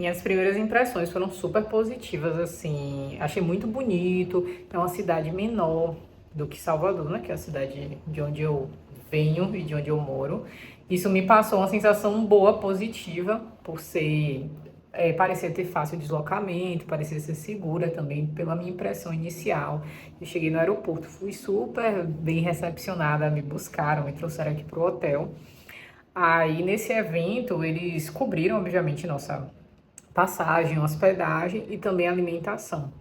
Minhas primeiras impressões foram super positivas, assim. Achei muito bonito. É uma cidade menor do que Salvador, né? Que é a cidade de onde eu venho e de onde eu moro. Isso me passou uma sensação boa, positiva, por ser. Parecia ter fácil deslocamento, parecia ser segura também, pela minha impressão inicial. Eu cheguei no aeroporto, fui super bem recepcionada, me buscaram, me trouxeram aqui pro hotel. Aí nesse evento eles cobriram, obviamente, nossa passagem, hospedagem e também alimentação.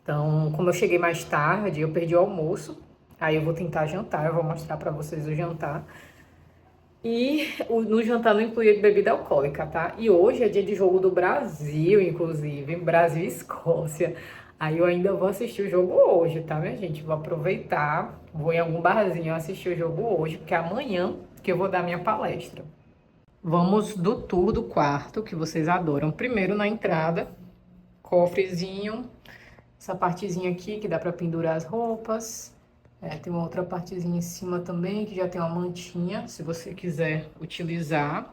Então, como eu cheguei mais tarde, eu perdi o almoço. Aí eu vou tentar jantar, eu vou mostrar para vocês o jantar. E no jantar não incluía bebida alcoólica, tá? E hoje é dia de jogo do Brasil, inclusive, Brasil e Escócia. Aí eu ainda vou assistir o jogo hoje, tá, minha gente? Vou aproveitar, vou em algum barzinho assistir o jogo hoje, porque é amanhã que eu vou dar minha palestra. Vamos do tour do quarto, que vocês adoram. Primeiro, na entrada, cofrezinho, essa partezinha aqui que dá para pendurar as roupas. Tem uma outra partezinha em cima também que já tem uma mantinha, se você quiser utilizar.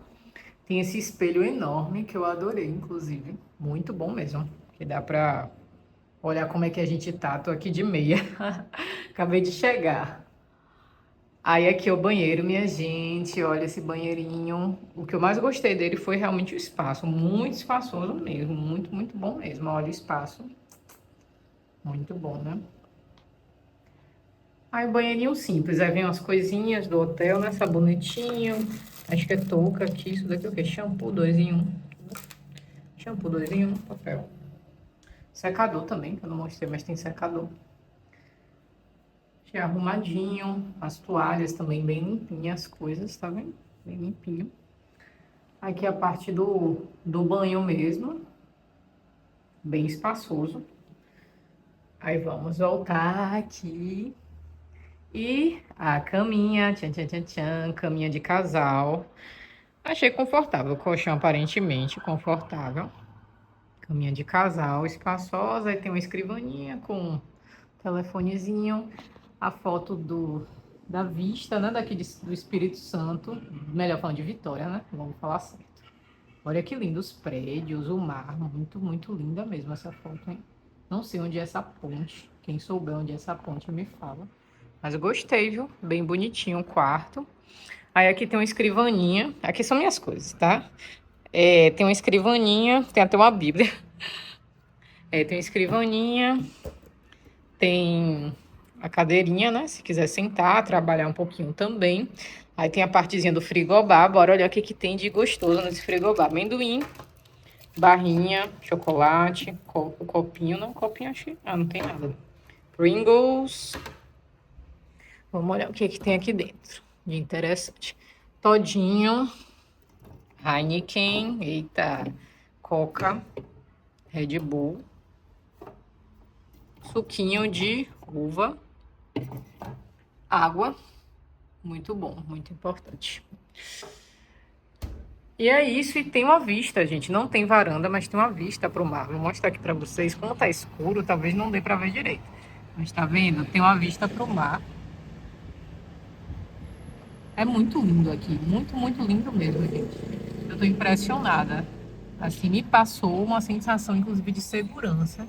Tem esse espelho enorme que eu adorei, inclusive. Muito bom mesmo, que dá para olhar como é que a gente tá. Tô aqui de meia. Acabei de chegar. Aí aqui é o banheiro, minha gente, olha esse banheirinho. O que eu mais gostei dele foi realmente o espaço, muito espaçoso mesmo, muito, muito bom mesmo. Olha o espaço, muito bom, né? Aí o banheirinho simples, aí vem umas coisinhas do hotel, né? Sabonetinho, acho que é touca aqui, isso daqui é o quê? Shampoo 2 em um. Shampoo 2 em um, papel. Secador também, que eu não mostrei, mas tem secador. Já arrumadinho, as toalhas também bem limpinhas, as coisas, tá vendo? Bem limpinho. Aqui a parte do banho mesmo, bem espaçoso. Aí vamos voltar aqui. E a caminha, tchan, tchan, tchan, tchan, caminha de casal. Achei confortável, colchão aparentemente confortável. Caminha de casal, espaçosa. Aí tem uma escrivaninha com telefonezinho. A foto da vista, né? Daqui do Espírito Santo. Melhor falando de Vitória, né? Vamos falar certo. Olha que lindo os prédios, o mar, muito, muito linda mesmo essa foto, hein? Não sei onde é essa ponte. Quem souber onde é essa ponte me fala. Mas eu gostei, viu? Bem bonitinho o quarto. Aí aqui tem uma escrivaninha. Aqui são minhas coisas, tá? Tem uma escrivaninha, tem até uma Bíblia. Tem uma escrivaninha, tem a cadeirinha, né? Se quiser sentar, trabalhar um pouquinho também. Aí tem a partezinha do frigobar. Bora olhar o que tem de gostoso nesse frigobar. Amendoim, barrinha, chocolate, o copinho, não, copinho acho que... Ah, não tem nada. Pringles. Vamos olhar o que tem aqui dentro de interessante. Todinho, Heineken, eita, Coca, Red Bull, suquinho de uva, água, muito bom, muito importante. E é isso, e tem uma vista, gente. Não tem varanda, mas tem uma vista para o mar. Vou mostrar aqui para vocês. Como tá escuro, talvez não dê para ver direito. Mas tá vendo? Tem uma vista para o mar. É muito lindo aqui. Muito, muito lindo mesmo, gente. Eu tô impressionada. Assim, me passou uma sensação, inclusive, de segurança.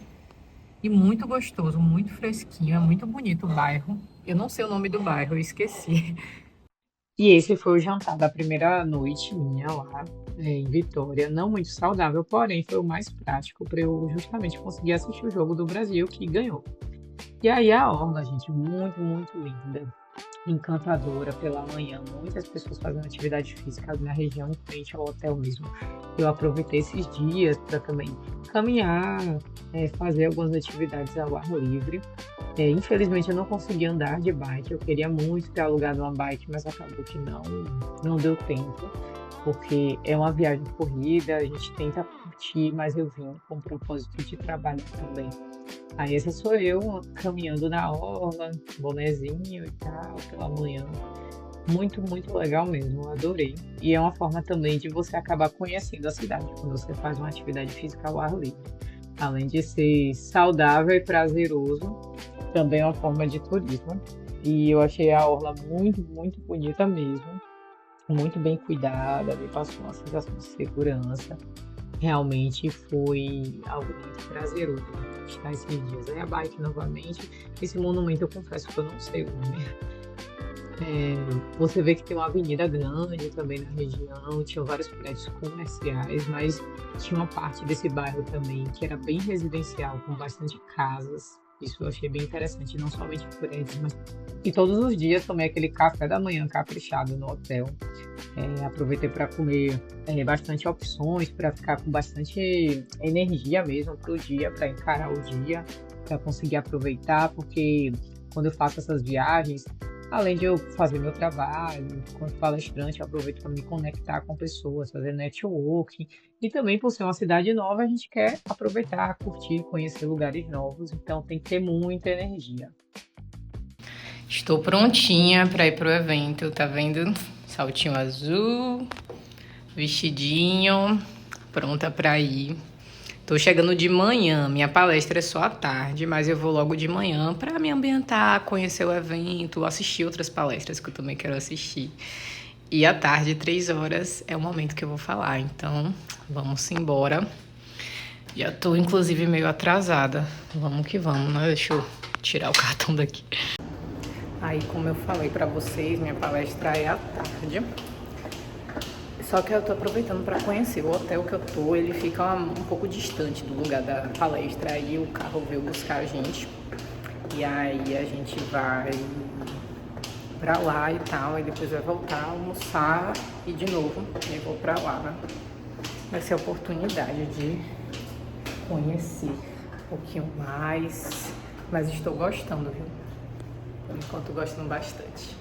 E muito gostoso, muito fresquinho. É muito bonito o bairro. Eu não sei o nome do bairro, eu esqueci. E esse foi o jantar da primeira noite minha lá em Vitória. Não muito saudável, porém foi o mais prático para eu justamente conseguir assistir o jogo do Brasil que ganhou. E aí a orla, gente, muito, muito linda. Encantadora pela manhã, muitas pessoas fazendo atividade física na região em frente ao hotel mesmo. Eu aproveitei esses dias para também caminhar, fazer algumas atividades ao ar livre. Infelizmente eu não consegui andar de bike, eu queria muito ter alugado uma bike, mas acabou que não deu tempo, porque é uma viagem corrida, a gente tenta curtir, mas eu vim com o propósito de trabalhar também. Aí essa sou eu caminhando na orla, bonezinho e tal, pela manhã. Muito, muito legal mesmo, eu adorei. E é uma forma também de você acabar conhecendo a cidade, quando você faz uma atividade física ao ar livre. Além de ser saudável e prazeroso, também é uma forma de turismo. E eu achei a orla muito, muito bonita mesmo. Muito bem cuidada, me passou uma sensação de segurança. realmente foi algo muito prazeroso estar esses dias. Aí a bike novamente, esse monumento eu confesso que eu não sei o nome. Você vê que tem uma avenida grande também na região, tinha vários prédios comerciais, mas tinha uma parte desse bairro também que era bem residencial, com bastante casas. Isso eu achei bem interessante, não somente prédios, mas e todos os dias tomei aquele café da manhã caprichado no hotel. Aproveitei para comer bastante opções, para ficar com bastante energia mesmo para o dia, para encarar o dia, para conseguir aproveitar, porque quando eu faço essas viagens, além de eu fazer meu trabalho, enquanto palestrante, eu aproveito para me conectar com pessoas, fazer networking, e também por ser uma cidade nova, a gente quer aproveitar, curtir, conhecer lugares novos, então tem que ter muita energia. Estou prontinha para ir pro evento, tá vendo? Saltinho azul, vestidinho, pronta para ir. Tô chegando de manhã, minha palestra é só à tarde, mas eu vou logo de manhã para me ambientar, conhecer o evento, assistir outras palestras que eu também quero assistir. E à tarde, 3 horas, é o momento que eu vou falar, então vamos embora. Já tô inclusive meio atrasada. Vamos que vamos, né? Deixa eu tirar o cartão daqui. Aí, como eu falei pra vocês, minha palestra é à tarde. Só que eu tô aproveitando para conhecer o hotel que eu tô. Ele fica um pouco distante do lugar da palestra. Aí o carro veio buscar a gente. E aí a gente vai pra lá e tal. E depois vai voltar, almoçar e de novo eu vou pra lá, né? Vai ser a oportunidade de conhecer um pouquinho mais. Mas estou gostando, viu? Por enquanto, gostando bastante.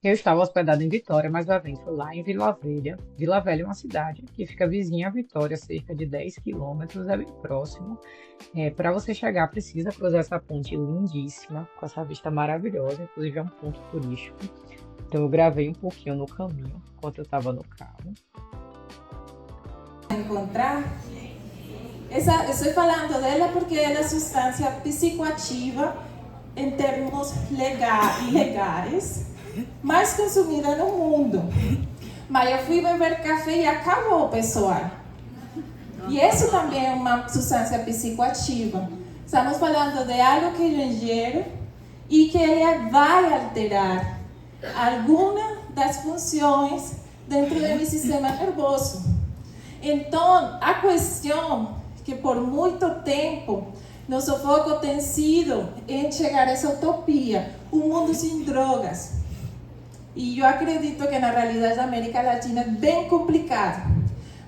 Eu estava hospedada em Vitória, mas o evento foi lá em Vila Velha. Vila Velha é uma cidade que fica vizinha a Vitória, cerca de 10 quilômetros, é bem próximo. Para você chegar, precisa cruzar essa ponte lindíssima, com essa vista maravilhosa, inclusive é um ponto turístico. Então eu gravei um pouquinho no caminho, enquanto eu estava no carro. Encontrar. Estou falando dela porque é uma substância psicoativa em termos legais, mais consumida no mundo. Mas eu fui beber café e acabou, pessoal. E isso também é uma substância psicoativa. Estamos falando de algo que eu ingiro e que ela vai alterar alguma das funções dentro do meu sistema nervoso. Então, a questão que por muito tempo nosso foco tem sido em chegar a essa utopia, um mundo sem drogas. E eu acredito que na realidade da América Latina é bem complicado,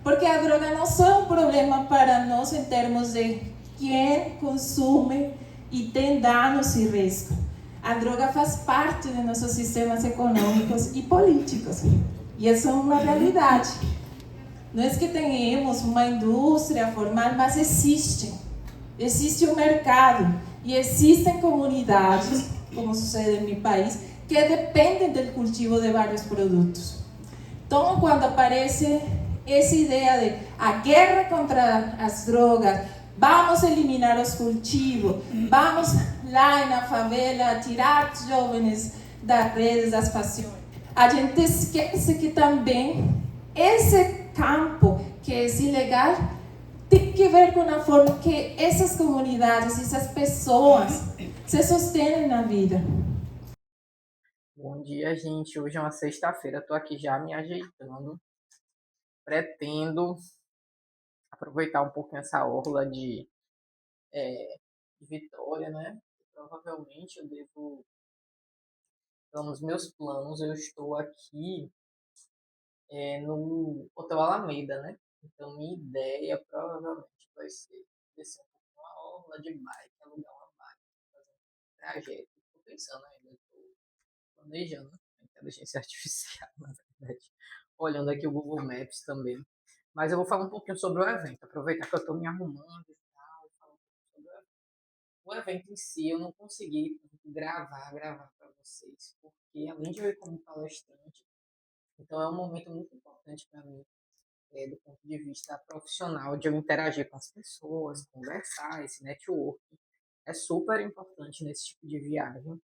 porque a droga não só é um problema para nós em termos de quem consome e tem danos e riscos. A droga faz parte de nossos sistemas econômicos e políticos. E essa é uma realidade. Não é que tenhamos uma indústria formal, mas existe um mercado e existem comunidades, como sucede em meu país, que dependem do cultivo de vários produtos. Então, quando aparece essa ideia de a guerra contra as drogas, vamos eliminar os cultivos, vamos lá na favela tirar os jovens das redes das paixões, a gente esquece que também esse campo que é ilegal tem que ver com a forma que essas comunidades, essas pessoas se sustêm na vida. Bom dia, gente. Hoje é uma sexta-feira. Tô aqui já me ajeitando. Pretendo aproveitar um pouquinho essa orla de Vitória, né? Provavelmente eu devo, então, nos meus planos, eu estou aqui no Hotel Alameda, né? Então, minha ideia provavelmente vai ser descer um pouco uma orla de bike, alugar uma bike, fazer um trajeto. Estou pensando ainda, estou planejando a inteligência artificial, na verdade. Olhando aqui o Google Maps também. Mas eu vou falar um pouquinho sobre o evento, aproveitar que eu estou me arrumando e tal, falar um pouquinho sobre o evento. O evento em si eu não consegui gravar para vocês, porque além de eu ir como palestrante, então é um momento muito importante para mim, do ponto de vista profissional, de eu interagir com as pessoas, conversar, esse network. É super importante nesse tipo de viagem,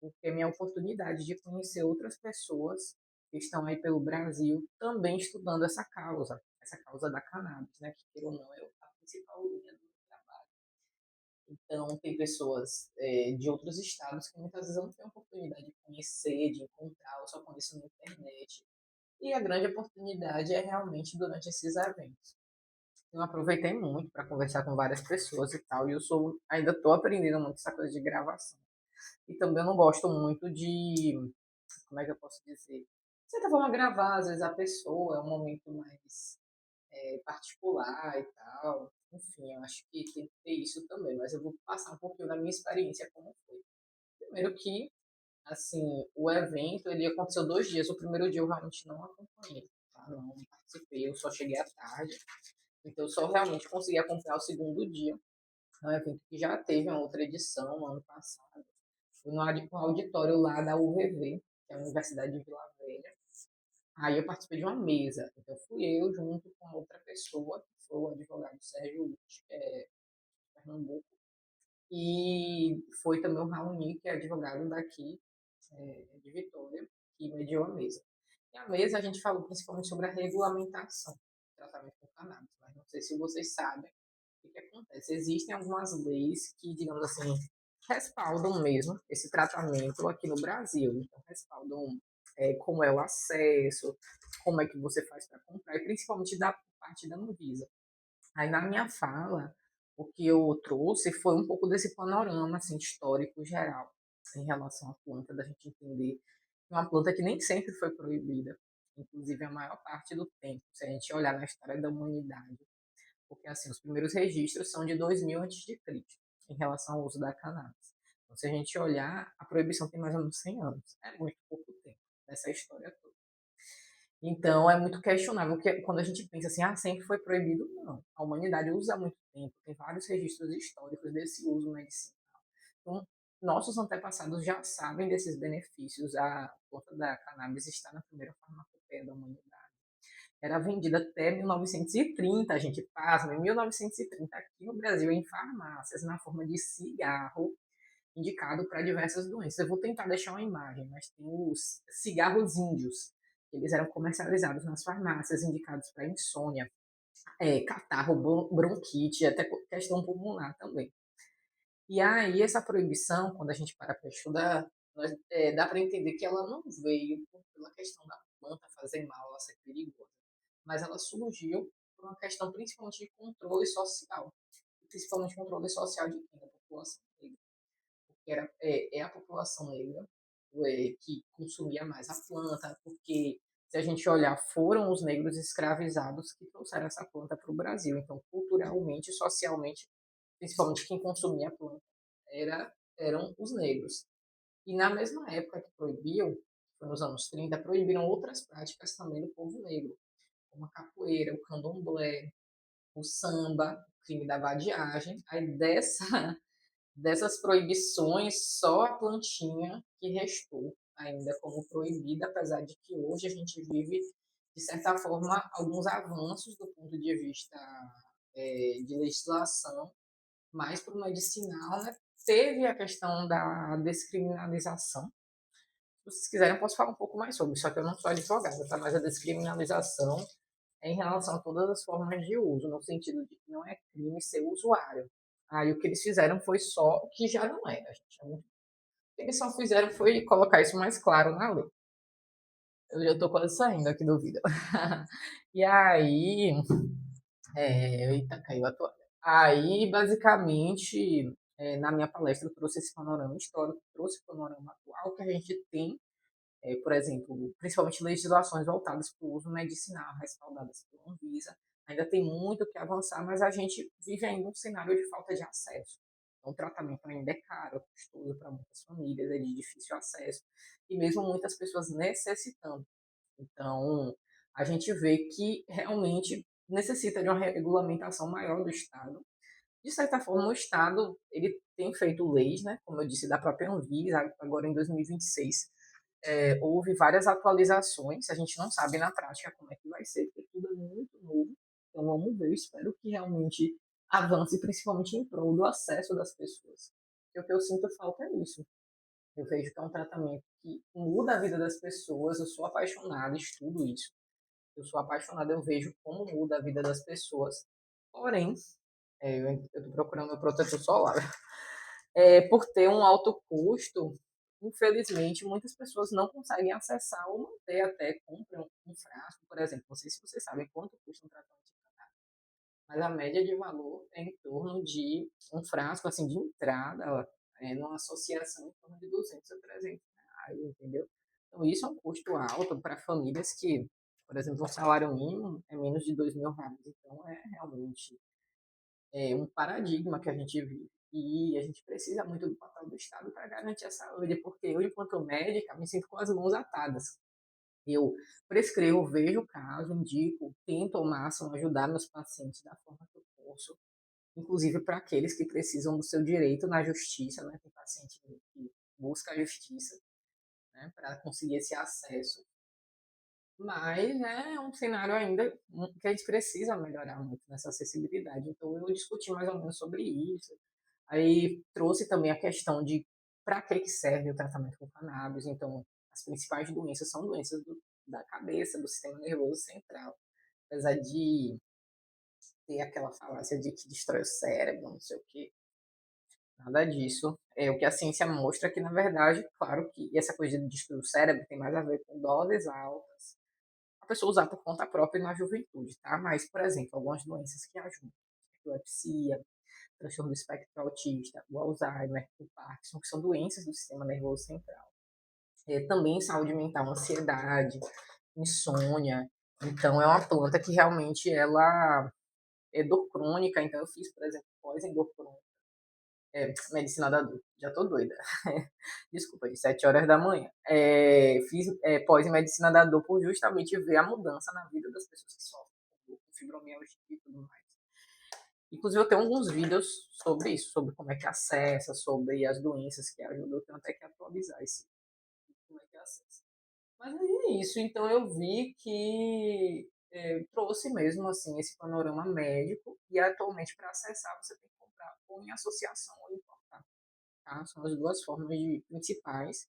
porque é minha oportunidade de conhecer outras pessoas que estão aí pelo Brasil também estudando essa causa, essa causa da cannabis, né, que, queira ou não, é a principal linha do trabalho. Então, tem pessoas de outros estados que muitas vezes eu não tenho oportunidade de conhecer, de encontrar, eu só conheço na internet. E a grande oportunidade é realmente durante esses eventos. Eu aproveitei muito para conversar com várias pessoas e tal, e ainda estou aprendendo muito essa coisa de gravação. E também eu não gosto muito de, como é que eu posso dizer? De certa forma, gravar, às vezes a pessoa, é um momento mais particular e tal. Enfim, eu acho que tem que ter isso também, mas eu vou passar um pouquinho da minha experiência como foi. Primeiro que, assim, o evento, ele aconteceu 2 dias. O primeiro dia eu realmente não acompanhei, tá? Não participei, eu só cheguei à tarde. Então, eu só realmente consegui acompanhar o segundo dia. É um evento que já teve uma outra edição no ano passado. Fui no auditório lá da UVV, que é a Universidade de Vila Velha. Aí eu participei de uma mesa. Então, fui eu junto com outra pessoa, que foi o advogado Sérgio Uti, que é de Pernambuco. E foi também o Raoni, que é advogado daqui, de Vitória, que mediou a mesa. E a mesa a gente falou principalmente sobre a regulamentação do tratamento com cannabis, mas não sei se vocês sabem o que acontece. Existem algumas leis que, digamos assim, respaldam mesmo esse tratamento aqui no Brasil. Então, respaldam como é o acesso, como é que você faz para comprar, e principalmente da parte da Anvisa. Aí, na minha fala, o que eu trouxe foi um pouco desse panorama assim, histórico geral em relação à planta, da gente entender que é uma planta que nem sempre foi proibida, inclusive a maior parte do tempo, se a gente olhar na história da humanidade, porque assim, os primeiros registros são de 2000 a.C., em relação ao uso da cannabis. Então, se a gente olhar, a proibição tem mais ou menos 100 anos. É muito pouco tempo nessa história toda. Então, é muito questionável que quando a gente pensa assim, sempre foi proibido, não. A humanidade usa há muito tempo, tem vários registros históricos desse uso medicinal. Então, nossos antepassados já sabem desses benefícios. A planta da cannabis está na primeira farmacopeia da humanidade. Era vendida até 1930, a gente passa, em 1930 aqui no Brasil, em farmácias, na forma de cigarro, indicado para diversas doenças. Eu vou tentar deixar uma imagem, mas tem os cigarros índios. Eles eram comercializados nas farmácias, indicados para insônia, catarro, bronquite, até questão pulmonar também. E aí, essa proibição, quando a gente para estudar, dá para entender que ela não veio pela questão da planta fazer mal, ela ser perigosa, mas ela surgiu por uma questão principalmente de controle social, principalmente controle social de quem? Da população negra, porque é a população negra que consumia mais a planta, porque se a gente olhar, foram os negros escravizados que trouxeram essa planta para o Brasil. Então, culturalmente, socialmente, principalmente quem consumia a planta eram os negros. E na mesma época que proibiam, foi nos anos 30, proibiram outras práticas também do povo negro, como a capoeira, o candomblé, o samba, o crime da vadiagem. Aí dessas proibições, só a plantinha que restou ainda como proibida, apesar de que hoje a gente vive, de certa forma, alguns avanços do ponto de vista de legislação, mais para o medicinal, né? Teve a questão da descriminalização. Se vocês quiserem, eu posso falar um pouco mais sobre, só que eu não sou advogada, tá? Mas a descriminalização é em relação a todas as formas de uso, no sentido de que não é crime ser usuário. Aí o que eles fizeram foi só o que já não era, gente. O que eles só fizeram foi colocar isso mais claro na lei. Eu já estou quase saindo aqui do vídeo. E aí. Eita, caiu a toalha. Aí, basicamente, na minha palestra, eu trouxe esse panorama histórico, trouxe o panorama atual que a gente tem, por exemplo, principalmente legislações voltadas para o uso medicinal, respaldadas pela Anvisa. Ainda tem muito que avançar, mas a gente vive ainda um cenário de falta de acesso. Então, o tratamento ainda é caro, custoso para muitas famílias, é de difícil acesso, e mesmo muitas pessoas necessitando. Então, a gente vê que realmente necessita de uma regulamentação maior do Estado. De certa forma, o Estado ele tem feito leis, né? Como eu disse, da própria Anvisa, agora em 2026, houve várias atualizações, a gente não sabe na prática como é que vai ser, porque tudo é muito novo. Então, vamos ver, eu espero que realmente avance, principalmente em prol do acesso das pessoas. Porque o que eu sinto falta é isso. Eu vejo que é um tratamento que muda a vida das pessoas, eu sou apaixonada, estudo isso. Eu sou apaixonada, eu vejo como muda a vida das pessoas. Porém, eu estou procurando meu protetor solar. Por ter um alto custo, infelizmente, muitas pessoas não conseguem acessar ou manter até compram um frasco, por exemplo. Não sei se vocês sabem quanto custa um tratamento de cannabis, mas a média de valor é em torno de um frasco assim de entrada, numa associação, em torno de 200 a 300 reais, entendeu? Então, isso é um custo alto para famílias que, por exemplo, o salário mínimo é menos de R$ 2.000. Então, é realmente um paradigma que a gente vive. E a gente precisa muito do papel do Estado para garantir a saúde, porque eu, enquanto médica, me sinto com as mãos atadas. Eu prescrevo, vejo o caso, indico, tento ao máximo ajudar meus pacientes da forma que eu posso, inclusive para aqueles que precisam do seu direito na justiça, né? Tem paciente que busca a justiça, né, para conseguir esse acesso. Mas é um cenário ainda que a gente precisa melhorar muito nessa acessibilidade. Então, eu discuti mais ou menos sobre isso. Aí trouxe também a questão de para que serve o tratamento com cannabis. Então, as principais doenças são doenças da cabeça, do sistema nervoso central. Apesar de ter aquela falácia de que destrói o cérebro, não sei o quê, nada disso. É o que a ciência mostra que, na verdade, claro que essa coisa de destruir o cérebro tem mais a ver com doses altas, a pessoa usar por conta própria na juventude, tá? Mas, por exemplo, algumas doenças que ajudam, epilepsia, transtorno do espectro autista, o Alzheimer, o Parkinson, que são doenças do sistema nervoso central. Também saúde mental, ansiedade, insônia. Então, é uma planta que realmente ela é dor crônica. Então, eu fiz, por exemplo, pós em dor crônica. Medicina da dor, já tô doida. Desculpa, de 7 horas da manhã. Fiz pós em medicina da dor por justamente ver a mudança na vida das pessoas que sofrem com fibromialgia e tudo mais. Inclusive, eu tenho alguns vídeos sobre isso, sobre como é que acessa, sobre as doenças que ajudam. Eu tenho até que atualizar esse como é que acessa. Mas é isso. Então, eu vi que trouxe mesmo assim esse panorama médico e atualmente para acessar você tem que comprar ou em associação ou importar. Tá? São as duas formas principais.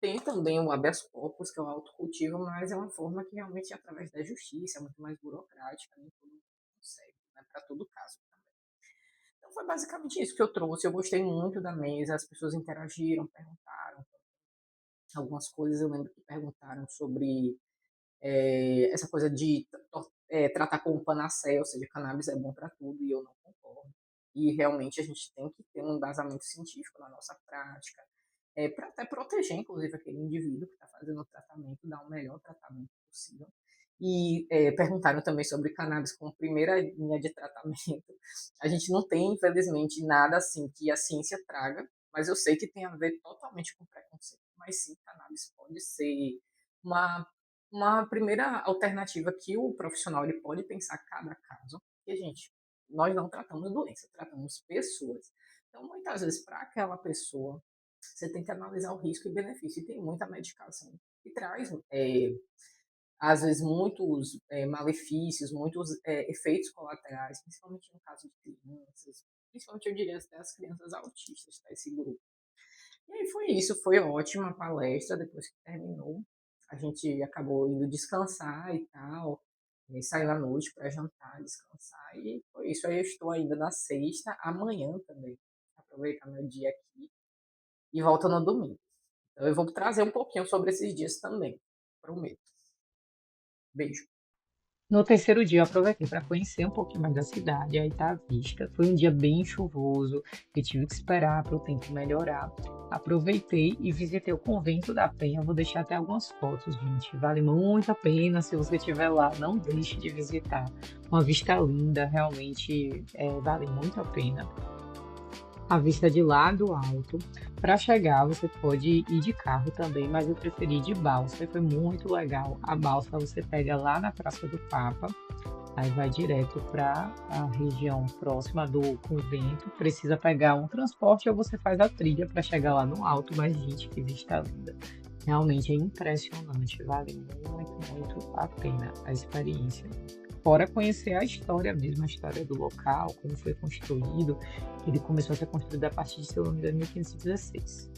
Tem também o habeas corpus, que é o autocultivo, mas é uma forma que realmente é através da justiça, é muito mais burocrática, nem todo mundo consegue, né? Para todo caso. Então foi basicamente isso que eu trouxe. Eu gostei muito da mesa, as pessoas interagiram, perguntaram algumas coisas. Eu lembro que perguntaram sobre essa coisa de tratar como panaceia, ou seja, cannabis é bom para tudo, e eu não concordo. E realmente a gente tem que ter um embasamento científico na nossa prática, para até proteger, inclusive, aquele indivíduo que está fazendo o tratamento, dar o melhor tratamento possível. E perguntaram também sobre cannabis como primeira linha de tratamento. A gente não tem, infelizmente, nada assim que a ciência traga, mas eu sei que tem a ver totalmente com preconceito. Mas sim, cannabis pode ser uma primeira alternativa que o profissional ele pode pensar cada caso. E, gente, nós não tratamos doença, tratamos pessoas. Então, muitas vezes, para aquela pessoa, você tem que analisar o risco e benefício. E tem muita medicação que traz, às vezes, muitos malefícios, muitos efeitos colaterais, principalmente no caso de crianças, principalmente, eu diria, até as crianças autistas, tá? Esse grupo. E aí foi isso, foi ótima a palestra, depois que terminou. A gente acabou indo descansar e tal, e saiu à noite para jantar, descansar, e foi isso. Aí eu estou ainda na sexta, amanhã também, aproveitar meu dia aqui, e volto no domingo. Então eu vou trazer um pouquinho sobre esses dias também, prometo. Beijo. No terceiro dia, eu aproveitei para conhecer um pouquinho mais da cidade, aí tá à vista. Foi um dia bem chuvoso, eu tive que esperar para o tempo melhorar. Aproveitei e visitei o Convento da Penha. Vou deixar até algumas fotos, gente. Vale muito a pena. Se você estiver lá, não deixe de visitar. Uma vista linda, realmente vale muito a pena. A vista de lá do alto. Para chegar, você pode ir de carro também, mas eu preferi de balsa. Foi muito legal. A balsa você pega lá na Praça do Papa, aí vai direto para a região próxima do convento. Precisa pegar um transporte ou você faz a trilha para chegar lá no alto, mas gente, que vista linda. Realmente é impressionante, vale muito, muito a pena a experiência. Fora conhecer a história mesmo, a história do local, como foi construído. Ele começou a ser construído a partir de, se eu não me engano, 1516.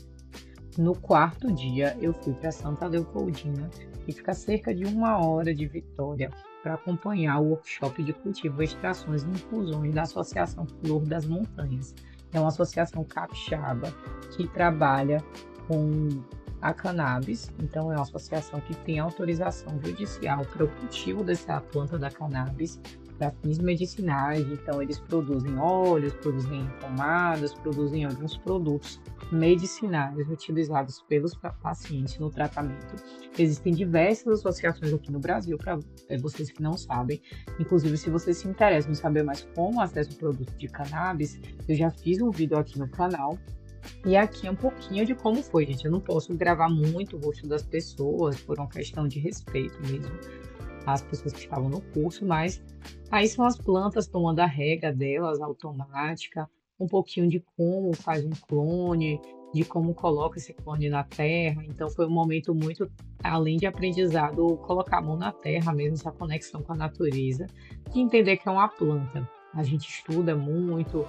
No quarto dia, eu fui para Santa Leopoldina, e fica a cerca de 1 hora de Vitória para acompanhar o workshop de cultivo, extrações e infusões da Associação Flor das Montanhas. É uma associação capixaba que trabalha com a cannabis, então é uma associação que tem autorização judicial para o cultivo dessa planta da cannabis para fins medicinais. Então eles produzem óleos, produzem pomadas, produzem alguns produtos medicinais utilizados pelos pacientes no tratamento. Existem diversas associações aqui no Brasil, para vocês que não sabem. Inclusive, se vocês se interessam em saber mais como acessa o produto de cannabis, eu já fiz um vídeo aqui no canal. E aqui é um pouquinho de como foi, gente. Eu não posso gravar muito o rosto das pessoas, por uma questão de respeito mesmo, às pessoas que estavam no curso, mas aí são as plantas tomando a rega delas, automática, um pouquinho de como faz um clone, de como coloca esse clone na terra. Então foi um momento muito, além de aprendizado, colocar a mão na terra mesmo, essa conexão com a natureza, de entender que é uma planta. A gente estuda muito,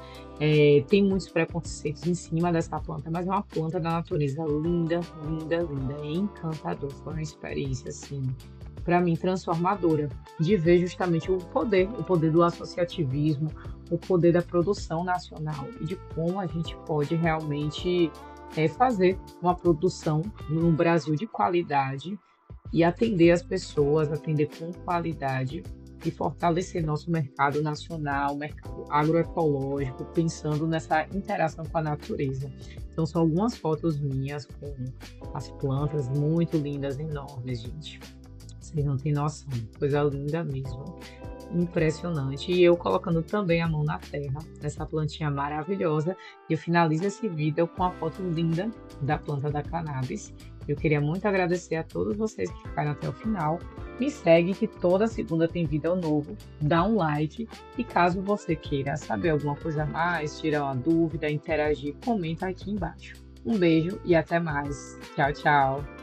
tem muitos preconceitos em cima dessa planta, mas é uma planta da natureza linda, linda, linda, é encantador. Foi uma experiência, assim, para mim, transformadora, de ver justamente o poder do associativismo, o poder da produção nacional e de como a gente pode realmente fazer uma produção no Brasil de qualidade e atender as pessoas, atender com qualidade e fortalecer nosso mercado nacional, mercado agroecológico, pensando nessa interação com a natureza. Então, são algumas fotos minhas com as plantas muito lindas, enormes, gente. Vocês não têm noção, coisa linda mesmo, impressionante. E eu colocando também a mão na terra, nessa plantinha maravilhosa. E eu finalizo esse vídeo com a foto linda da planta da cannabis. Eu queria muito agradecer a todos vocês que ficaram até o final. Me segue que toda segunda tem vídeo novo, dá um like e caso você queira saber alguma coisa a mais, tirar uma dúvida, interagir, comenta aqui embaixo. Um beijo e até mais. Tchau, tchau!